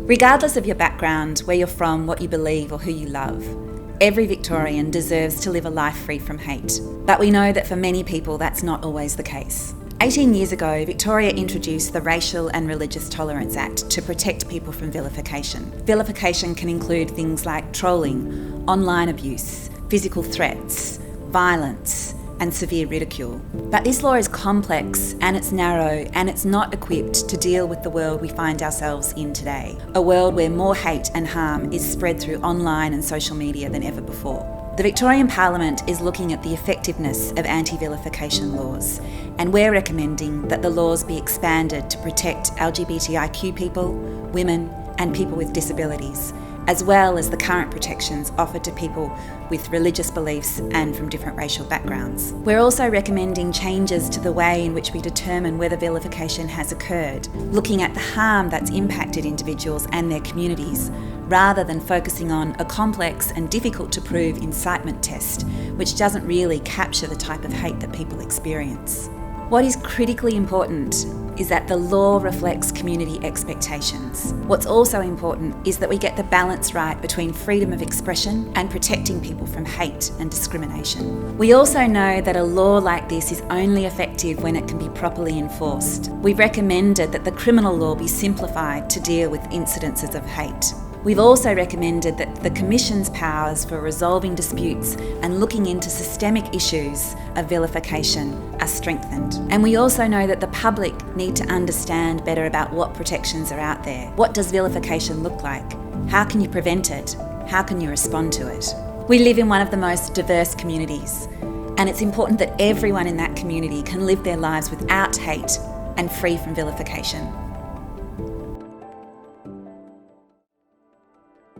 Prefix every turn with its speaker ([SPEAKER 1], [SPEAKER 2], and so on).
[SPEAKER 1] Regardless of your background, where you're from, what you believe or who you love, every Victorian deserves to live a life free from hate. But we know that for many people that's not always the case. 18 years ago, Victoria introduced the Racial and Religious Tolerance Act to protect people from vilification. Vilification can include things like trolling, online abuse, physical threats, violence, and severe ridicule. But this law is complex and it's narrow and it's not equipped to deal with the world we find ourselves in today. A world where more hate and harm is spread through online and social media than ever before. The Victorian Parliament is looking at the effectiveness of anti-vilification laws, and we're recommending that the laws be expanded to protect LGBTIQ people, women, and people with disabilities, as well as the current protections offered to people with religious beliefs and from different racial backgrounds. We're also recommending changes to the way in which we determine whether vilification has occurred, looking at the harm that's impacted individuals and their communities, rather than focusing on a complex and difficult to prove incitement test, which doesn't really capture the type of hate that people experience. What is critically important is that the law reflects community expectations. What's also important is that we get the balance right between freedom of expression and protecting people from hate and discrimination. We also know that a law like this is only effective when it can be properly enforced. We've recommended that the criminal law be simplified to deal with incidences of hate. We've also recommended that the Commission's powers for resolving disputes and looking into systemic issues of vilification are strengthened. And we also know that the public need to understand better about what protections are out there. What does vilification look like? How can you prevent it? How can you respond to it? We live in one of the most diverse communities, and it's important that everyone in that community can live their lives without hate and free from vilification.